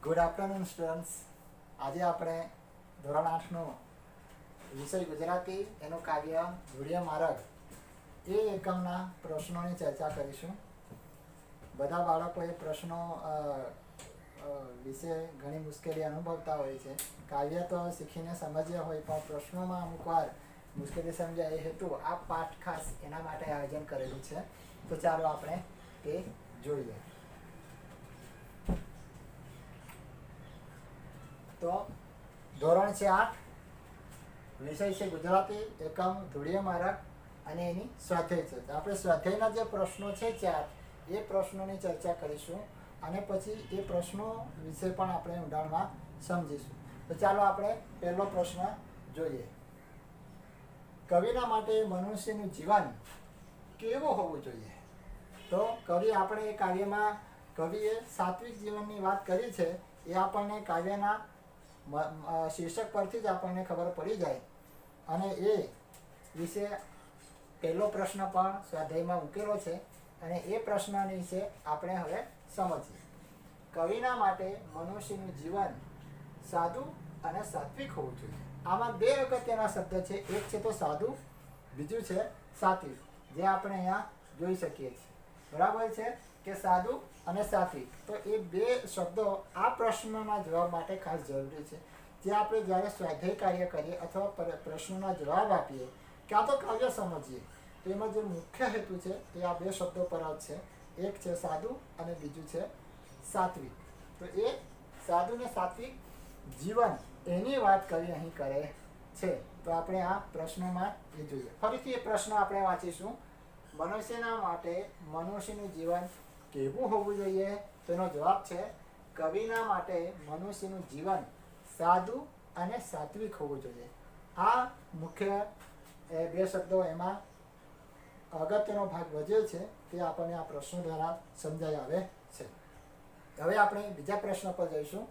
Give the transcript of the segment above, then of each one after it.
Good afternoon students. આજે આપણે ધોરણ 8નો વિષય ગુજરાતી એનું કાવ્ય ધૂળિયા માર્ગ એ એકમના પ્રશ્નોની ચર્ચા કરીશું. બધા બાળકોએ પ્રશ્નો વિશે ઘણી મુશ્કેલી અનુભવતા હોય છે. કાવ્ય તો શીખીને સમજ્યા હોય પણ પ્રશ્નોમાં અમુક વાર મુશ્કેલી સમજાય એ હેતુ આ પાઠ ખાસ એના માટે આયોજન કરેલું છે. તો ચાલો આપણે તે જોઈએ. તો ધોરણ છે 8, વિષય છે ગુજરાતી, એકમ ધૂળિયા માર્ગ અને એની સ્વાધ્યાય છે. આપણે સ્વાધ્યાયના જે પ્રશ્નો છે 4 એ પ્રશ્નોની ચર્ચા કરીશું અને પછી એ પ્રશ્નો વિશે પણ આપણે ઊંડાણમાં સમજીશું. તો ચાલો આપણે પહેલો પ્રશ્ન જોઈએ. કવિના માટે મનુષ્યનું જીવન કેવું હોવું જોઈએ? તો કવિ આપણે એ કાવ્યમાં કવિએ સાત્વિક જીવનની વાત કરી છે. એ આપણને કાવ્યના શીર્ષક પરથી જ આપણને ખબર પડી જાય અને એ વિશે પહેલો પ્રશ્ન પણ સ્વાધ્યાયમાં મૂકેલો છે અને એ પ્રશ્નની વિશે આપણે હવે સમજીએ. કવિના માટે મનુષ્યનું જીવન સાદું અને સાત્વિક હોવું જોઈએ. આમાં બે અગત્યના શબ્દ છે. એક છે તો સાદું, બીજું છે સાત્વિક, જે આપણે અહીંયા જોઈ શકીએ છીએ. બરાબર છે કે સાદું અને સાત્વિક. તો એ બે શબ્દો આ પ્રશ્નના જવાબ માટે ખાસ જરૂરી છે. જે આપણે જ્યારે સ્વાધ્યાય કાર્ય કરીએ અથવા પ્રશ્નોના જવાબ આપીએ ક્યાં તો કાવ્ય સમજીએ તો એમાં જે મુખ્ય હેતુ છે એ આ બે શબ્દો પર જ છે. એક છે સાદું અને બીજું છે સાત્વિક. તો એ સાદું ને સાત્વિક જીવન એની વાત કવિ અહીં કરે છે. તો આપણે આ પ્રશ્નોમાં એ જોઈએ. ફરીથી એ પ્રશ્ન આપણે વાંચીશું. મનુષ્યના માટે મનુષ્યનું જીવન કેવું હોવું જોઈએ? તેનો જવાબ છે કવિના માટે મનુષ્યનું જીવન સાદું અને સાત્વિક હોવું જોઈએ. આ મુખ્ય બે શબ્દો એમાં અગત્યનો ભાગ ભજવે છે તે આપણને આ પ્રશ્નો દ્વારા સમજાઈ આવે છે. હવે આપણે બીજા પ્રશ્ન પર જઈશું.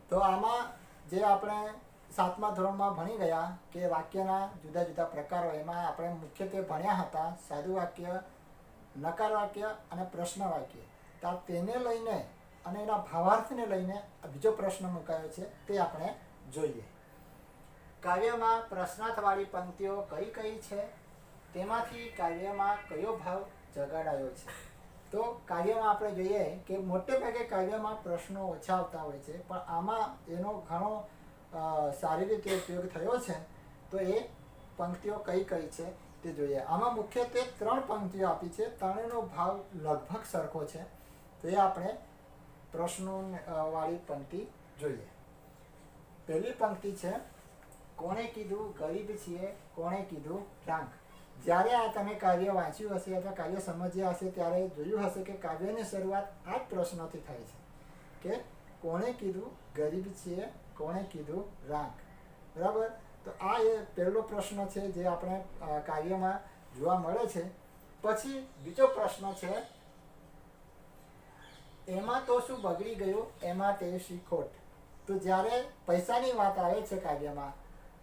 તો આમાં જે આપણે 7મા ધોરણમાં ભણી ગયા કે વાક્યના જુદા જુદા પ્રકારો, એમાં આપણે મુખ્યત્વે ભણ્યા હતા સાદું વાક્ય, નકાર વાક્ય અને પ્રશ્ન વાક્ય. તો તેને લઈને અને એના ભાવાર્થને લઈને બીજો પ્રશ્ન મુકાયો છે તે આપણે જોઈએ. કાવ્યમાં પ્રશ્નાર્થવાળી પંક્તિઓ કઈ કઈ છે? તેમાંથી કાવ્યમાં કયો ભાવ જગાડાયો છે? તો કાવ્યમાં આપણે જોઈએ કે મોટે ભાગે કાવ્યમાં પ્રશ્નો ઓછા આવતા હોય છે, પણ આમાં એનો ઘણો સારી રીતે ઉપયોગ થયો છે. તો એ પંક્તિઓ કઈ કઈ છે તે જોઈએ. આમાં મુખ્યત્વે 3 પંક્તિઓ આપી છે. ત્રણેયનો ભાવ લગભગ સરખો છે. તો એ આપણે પ્રશ્નો વાળી પંક્તિ જોઈએ. પહેલી પંક્તિ છે, કોણે કીધું ગરીબ છીએ, કોણે કીધું રાંક. જ્યારે આ તમે કાવ્ય વાંચ્યું હશે અથવા કાવ્ય સમજ્યા હશે ત્યારે જોયું હશે કે કાવ્યની શરૂઆત આ જ પ્રશ્નથી થાય છે કે કોણે કીધું ગરીબ છીએ, કોણે કીધું રાંક. બરાબર. તો આ એ પહેલો પ્રશ્ન છે જે આપણે કાવ્યમાં જોવા મળે છે. પછી બીજો પ્રશ્ન છે, એમાં તો શું બગડી ગયું, એમાં તે શી ખોટ. તો જ્યારે પૈસાની વાત આવે છે કાવ્યમાં,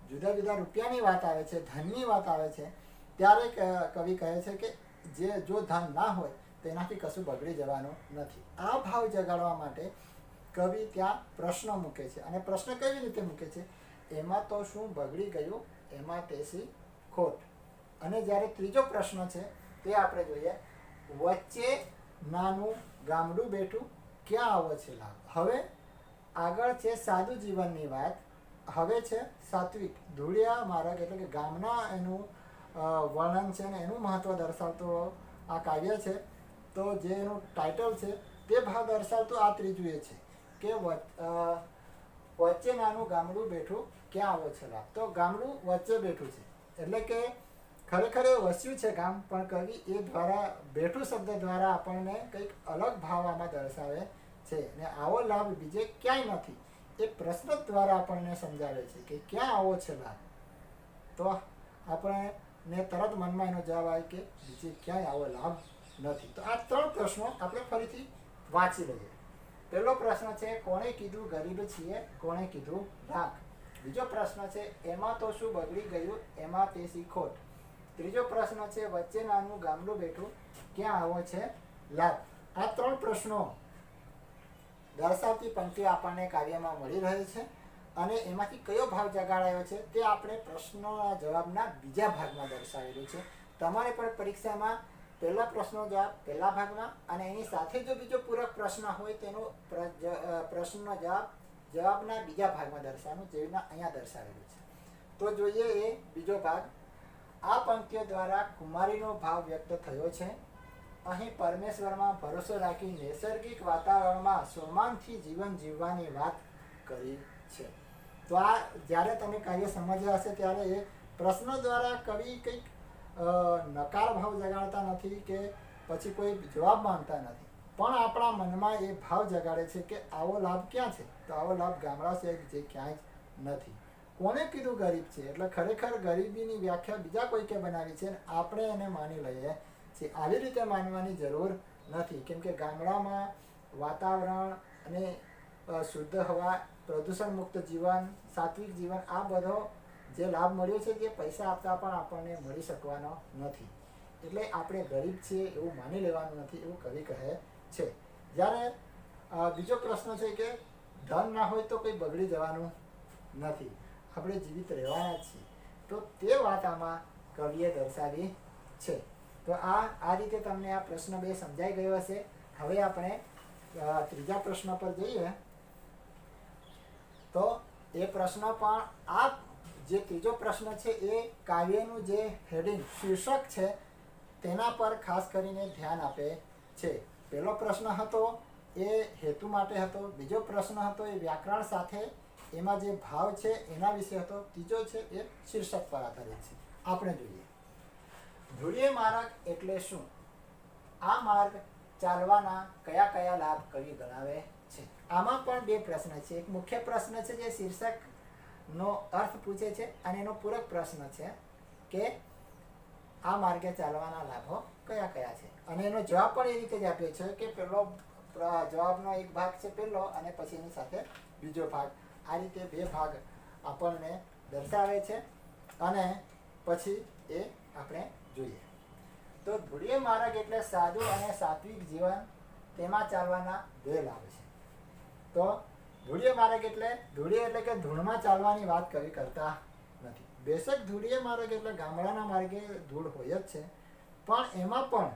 જુદા જુદા રૂપિયાની વાત આવે છે, ધનની વાત આવે છે, ત્યારે કવિ કહે છે કે જે જો ધન ના હોય તેનાથી કશું બગડી જવાનું નથી. આ ભાવ જગાડવા માટે કવિ ત્યાં પ્રશ્ન મૂકે છે. અને પ્રશ્ન કેવી રીતે મૂકે છે? એમાં તો શું બગડી ગયું, એમાં તે શી ખોટ. અને જ્યારે ત્રીજો પ્રશ્ન છે તે આપણે જોઈએ, વચ્ચે નાનું ગામડું બેઠું ક્યાં આવો છે લાભ. હવે આગળ છે સાદું જીવનની વાત, હવે છે સાત્વિક ધૂળિયા માર્ગ એટલે કે ગામના એનું વર્ણન છે ને એનું મહત્વ દર્શાવતો આ કાવ્ય છે. તો જે એનું ટાઇટલ છે તે ભાવ દર્શાવતું આ ત્રીજું એ છે કે વચ્ચે નાનું ગામડું બેઠું ક્યાં આવો છે લાભ. તો ગામડું વચ્ચે બેઠું છે એટલે કે ખરેખર એ વસ્યું છે ગામ, પણ કવિ એ દ્વારા બેઠું શબ્દ દ્વારા આપણને કંઈક અલગ ભાવ આમાં દર્શાવે છે. ને આવો લાભ બીજે ક્યાંય નથી એ પ્રશ્ન દ્વારા આપણને સમજાવે છે કે ક્યાં આવો છે લાભ. તો આપણને તરત મનમાં એનો જવાબ આવે કે બીજે ક્યાંય આવો લાભ નથી. તો આ 3 પ્રશ્નો આપણે ફરીથી વાંચી લઈએ. પહેલો પ્રશ્ન છે, કોણે કીધું ગરીબ છીએ, કોણે કીધું રાંક. બીજો પ્રશ્ન છે, એમાં તો શું બગડી ગયું, એમાં તે શી ખોટ. ત્રીજો પ્રશ્ન છે, વચ્ચે નાનું ગામડું બેઠું ક્યાં આવો છે લાભ. આ 3 પ્રશ્નો દર્શાવતી પંક્તિઓ આપણને કાવ્યમાં મળી રહી છે અને એમાંથી કયો ભાવ જગાડાયો છે તે આપણે પ્રશ્નોના જવાબના બીજા ભાગમાં દર્શાવેલું છે. તમારે પણ પરીક્ષામાં પહેલા પ્રશ્નનો જવાબ પહેલા ભાગમાં અને એની સાથે જો બીજો પૂરક પ્રશ્ન હોય તેનો પ્રશ્નનો જવાબના બીજા ભાગમાં દર્શાવવાનું, જેવી રીતના અહીંયા દર્શાવેલું છે. તો જોઈએ એ બીજો ભાગ. આ પંક્તિઓ દ્વારા કુમારીનો ભાવ વ્યક્ત થયો છે. અહીં પરમેશ્વરમાં ભરોસો રાખી નૈસર્ગિક વાતાવરણમાં સ્વમાનથી જીવન જીવવાની વાત કરી છે. તો આ જ્યારે તમે કાર્ય સમજ્યા હશે ત્યારે એ પ્રશ્ન દ્વારા કવિ કંઈક નકાર ભાવ જગાડતા નથી કે પછી કોઈ જવાબ માંગતા નથી, પણ આપણા મનમાં એ ભાવ જગાડે છે કે આવો લાભ ક્યાં છે? તો આવો લાભ ગામડા છે જે ક્યાંય જ નથી. કોને કીધું ગરીબ છે? એટલે ખરેખર ગરીબીની વ્યાખ્યા બીજા કોઈકે બનાવી છે, આપણે એને માની લઈએ છીએ. આવી રીતે માનવાની જરૂર નથી, કેમ કે ગામડામાં વાતાવરણ અને શુદ્ધ હવા, પ્રદૂષણ મુક્ત જીવન, સાત્વિક જીવન, આ બધો જે લાભ મળ્યો છે જે પૈસા આપતા પણ આપણને મળી શકવાનો નથી. એટલે આપણે ગરીબ છીએ એવું માની લેવાનું નથી, એવું કવિ કહે છે. જ્યારે બીજો પ્રશ્ન છે કે ધન ના હોય તો કંઈ બગડી જવાનું નથી, આપણે જીવિત રહેવાના જ છીએ. તો તે વાત આમાં કવિએ દર્શાવી છે. તો આ રીતે તમને આ પ્રશ્ન 2 સમજાઈ ગયો હશે. હવે આપણે ત્રીજા પ્રશ્ન પર જઈએ. તો એ પ્રશ્ન પણ આ જે ત્રીજો પ્રશ્ન છે એ કાવ્યનું જે હેડિંગ શીર્ષક છે તેના પર ખાસ કરીને ધ્યાન આપે છે. પહેલો પ્રશ્ન હતો એ હેતુ માટે હતો, બીજો પ્રશ્ન હતો એ વ્યાકરણ સાથે એમાં જે ભાવ છે એના વિશે હતો, ત્રીજો છે એ શીર્ષક પર આધારિત છે. આપણે જોઈએ ધૂળીએ માર્ગ એટલે શું? આ માર્ગ ચાલવાના કયા કયા લાભ કવિ ગણાવે છે? આમાં પણ 2 પ્રશ્ન છે. એક મુખ્ય પ્રશ્ન છે જે શીર્ષકનો અર્થ પૂછે છે અને એનો પૂરક પ્રશ્ન છે કે આ માર્ગે ચાલવાના લાભો કયા કયા છે, અને એનો જવાબ પણ એ રીતે જ આપ્યો છે કે પહેલો જવાબનો એક ભાગ છે પહેલો અને પછી એની સાથે બીજો ભાગ. આ રીતે 2 ભાગ આપણને દર્શાવે છે અને પછી એ આપણે જોઈએ. તો ધૂળીએ માર્ગ એટલે સાદું અને સાત્વિક જીવન, તેમાં ચાલવાના 2 લાભ છે. તો ધૂળીએ માર્ગ એટલે ધૂળીએ એટલે કે ધૂળમાં ચાલવાની વાત કવિ કરતા નથી. બેશક ધૂળીએ માર્ગ એટલે ગામડાના માર્ગે ધૂળ હોય જ છે, પણ એમાં પણ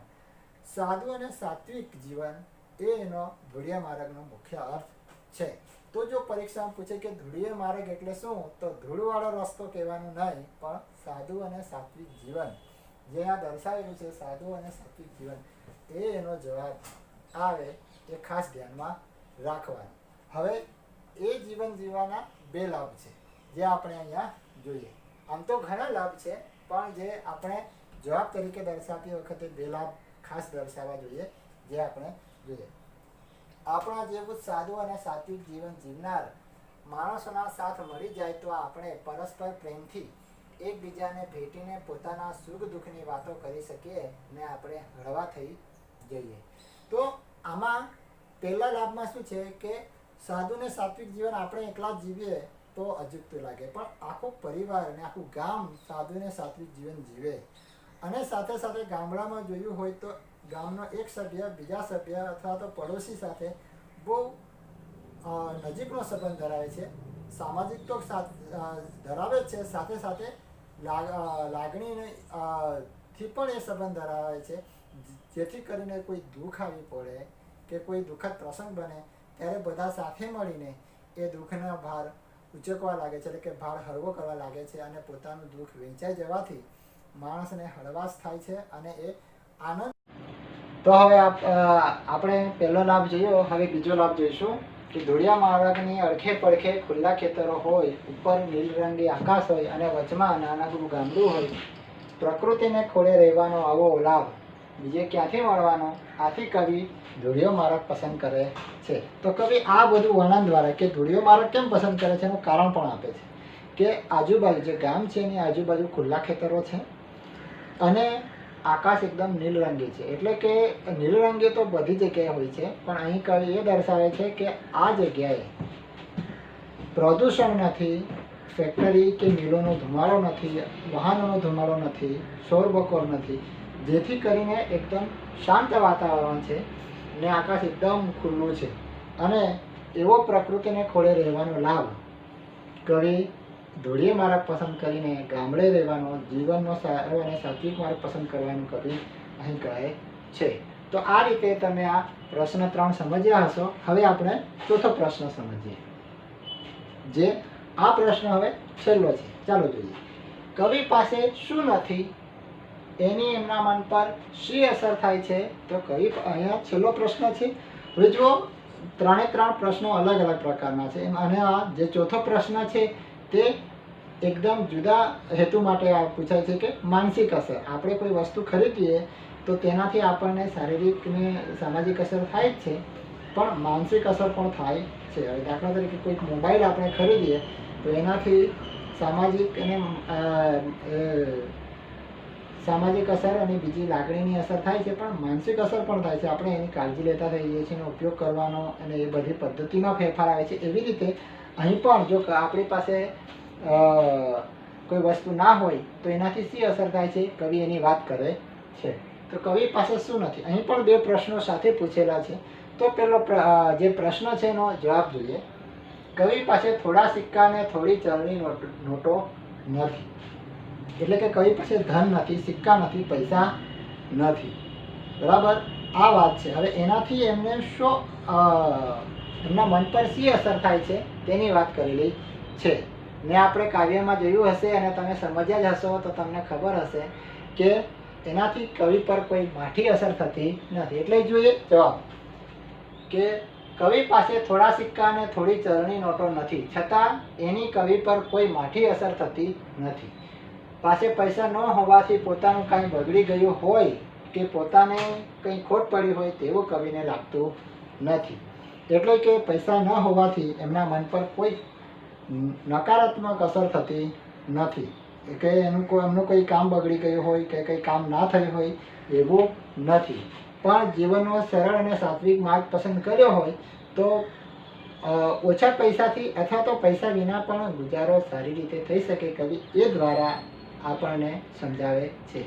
સાદું અને સાત્વિક જીવન એ એનો ધૂળીએ માર્ગનો મુખ્ય અર્થ છે. તો જો પરીક્ષામાં પૂછે કે ધૂળીએ માર્ગ એટલે શું, તો ધૂળવાળો રસ્તો કહેવાનું નહીં, પણ સાદું અને સાત્વિક જીવન જે આ દર્શાવેલું છે, સાદું અને સાત્વિક જીવન, એ એનો જવાબ આવે એ ખાસ ધ્યાનમાં રાખવાનું. હવે એ જીવન જીવવાના 2 લાભ છે જે આપણે અહીંયા જોઈએ. આમ તો ઘણા લાભ છે, પણ જે આપણે જવાબ તરીકે દર્શાવતી વખતે 2 લાભ ખાસ દર્શાવવા જોઈએ જે આપણે જોઈએ. આપણા જેવું સાદું અને સાત્વિક જીવન જીવનાર માણસોના સાથ મળી જાય તો આપણે પરસ્પર પ્રેમથી એકબીજાને ભેટીને પોતાના સુખ દુઃખની વાતો કરી શકીએ ને આપણે હળવા થઈ જઈએ. તો આમાં પહેલા લાભમાં શું છે કે સાદું ને સાત્વિક જીવન આપણે એકલા જ જીવીએ તો અજુગતું લાગે, પણ આખો પરિવાર અને આખું ગામ સાદું ને સાત્વિક જીવન જીવે. અને સાથે સાથે ગામડામાં જોયું હોય તો ગામનો એક સભ્ય બીજા સભ્ય અથવા તો પડોશી સાથે બહુ નજીકનો સંબંધ ધરાવે છે. સામાજિક તો ધરાવે જ છે, સાથે સાથે લાગણીથી પણ એ સંબંધ ધરાવે છે, જેથી કરીને કોઈ દુઃખ આવી પડે કે કોઈ દુઃખદ પ્રસંગ બને ત્યારે બધા સાથે મળીને એ દુઃખના ભાર ઉચકવા લાગે છે, એટલે કે ભાર હળવો કરવા લાગે છે અને પોતાનું દુઃખ વેચાઈ જવાથી માણસને હળવાશ થાય છે અને એ આનંદ. તો હવે આપણે પહેલો લાભ જોયો, હવે બીજો લાભ જોઈશું કે ધૂળિયા માર્ગની અડખે પડખે ખુલ્લા ખેતરો હોય, ઉપર નીલરંગી આકાશ હોય અને વચમાં નાનકડું ગામડું હોય. પ્રકૃતિને ખોળે રહેવાનો આવો લાભ બીજે ક્યાંથી મળવાનો? આથી કવિ ધૂળિયો માર્ગ પસંદ કરે છે. તો કવિ આ બધું વર્ણન દ્વારા કે ધૂળિયો માર્ગ કેમ પસંદ કરે છે એનું કારણ પણ આપે છે કે આજુબાજુ જે ગામ છે એની આજુબાજુ ખુલ્લા ખેતરો છે અને આકાશ એકદમ નીલરંગી છે. એટલે કે નીલરંગી તો બધી જગ્યાએ હોય છે, પણ અહીં કવિ એ દર્શાવે છે કે આ જગ્યાએ પ્રદૂષણ નથી, ફેક્ટરી કે મિલોનો ધુમાડો નથી, વાહનોનો ધુમાડો નથી, શોરબકોર નથી, જેથી કરીને એકદમ શાંત વાતાવરણ છે ને આકાશ એકદમ ખુલ્લું છે અને એવો પ્રકૃતિને ખોળે રહેવાનો લાભ કવિ ધોળીએ માર્ગ પસંદ કરીને ગામડે રહેવાનો જીવનનો સારો અને સાત્વિક માર્ગ પસંદ કરવાનું કવિ અહીં કહે છે. તો આ રીતે તમે આ પ્રશ્ન 3 સમજ્યા હશો. હવે આપણે ચોથો પ્રશ્ન સમજીએ, જે આ પ્રશ્ન હવે છેલ્લો છે. ચાલો જોઈએ. કવિ પાસે શું નથી એની એમના મન પર શી અસર થાય છે? તો કવિ અહીંયા છેલ્લો પ્રશ્ન છે. હવે જુઓ, 3 પ્રશ્નો અલગ અલગ પ્રકારના છે અને આ જે ચોથો પ્રશ્ન છે તે એકદમ જુદા હેતુ માટે પૂછાય છે કે માનસિક અસર. આપણે કોઈ વસ્તુ ખરીદીએ તો તેનાથી આપણને શારીરિક ને સામાજિક અસર થાય જ છે, પણ માનસિક અસર પણ થાય છે. હવે દાખલા તરીકે કોઈક મોબાઈલ આપણે ખરીદીએ તો એનાથી સામાજિક અસર અને બીજી લાગણીની અસર થાય છે, પણ માનસિક અસર પણ થાય છે. આપણે એની કાળજી લેતા થઈ જઈએ છીએ, એનો ઉપયોગ કરવાનો અને એ બધી પદ્ધતિમાં ફેરફાર આવે છે. એવી રીતે અહીં પણ જો આપણી પાસે કોઈ વસ્તુ ના હોય તો એનાથી શી અસર થાય છે, કવિ એની વાત કરે છે. તો કવિ પાસે શું નથી? અહીં પણ 2 પ્રશ્નો સાથે પૂછેલા છે. તો પેલો જે પ્રશ્ન છે એનો જવાબ જોઈએ. કવિ પાસે થોડા સિક્કા અને થોડી ચલણી નોટો નથી. એટલે કે કવિ પાસે ધન નથી, સિક્કા નથી, પૈસા નથી. બરાબર, આ વાત છે. હવે એનાથી એમને શું એમના મન પર શી અસર થાય છે તેની વાત કરેલી છે. ને આપણે કાવ્યમાં જોયું હશે અને તમે સમજ્યા જ હશો તો તમને ખબર હશે કે એનાથી કવિ પર કોઈ માઠી અસર થતી નથી. એટલે જોઈએ જવાબ કે કવિ પાસે થોડા સિક્કા અને થોડી ચલણી નોટો નથી, છતાં એની કવિ પર કોઈ માઠી અસર થતી નથી. પાસે પૈસા ન હોવાથી પોતાનું કાંઈ બગડી ગયું હોય કે પોતાને કંઈ ખોટ પડી હોય તેવું કવિને લાગતું નથી. એટલે કે પૈસા ન હોવાથી એમના મન પર કોઈ નકારાત્મક અસર થતી નથી કે એમનું કોઈ કામ બગડી ગયું હોય કે કંઈ કામ ના થયું હોય એવું નથી. પણ જીવનનો સરળ અને સાત્વિક માર્ગ પસંદ કર્યો હોય તો ઓછા પૈસાથી અથવા તો પૈસા વિના પણ ગુજારો સારી રીતે થઈ શકે, કવિ એ દ્વારા આપણને સમજાવે છે.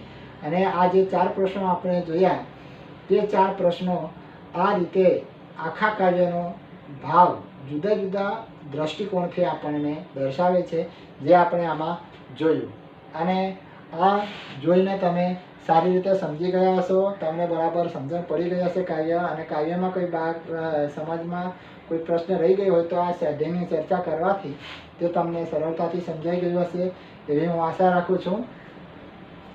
અને આ જે 4 પ્રશ્નો આપણે જોયા તે 4 પ્રશ્નો આ રીતે આખા કાવ્યનો ભાવ જુદા જુદા દ્રષ્ટિકોણથી આપણને દર્શાવે છે, જે આપણે આમાં જોયું. અને આ જોઈને તમે સારી રીતે સમજી ગયા હશો, તમને બરાબર સમજણ પડી ગઈ હશે કાવ્ય. અને કાવ્યમાં કોઈ સમાજમાં કોઈ પ્રશ્ન રહી ગયો હોય તો આ સ્વાધ્યાયની ચર્ચા કરવાથી તે તમને સરળતાથી સમજાઈ ગયું હશે એવી હું આશા રાખું છું.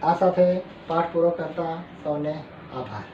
આ સાથે પાઠ પૂરો કરતા સૌને આભાર.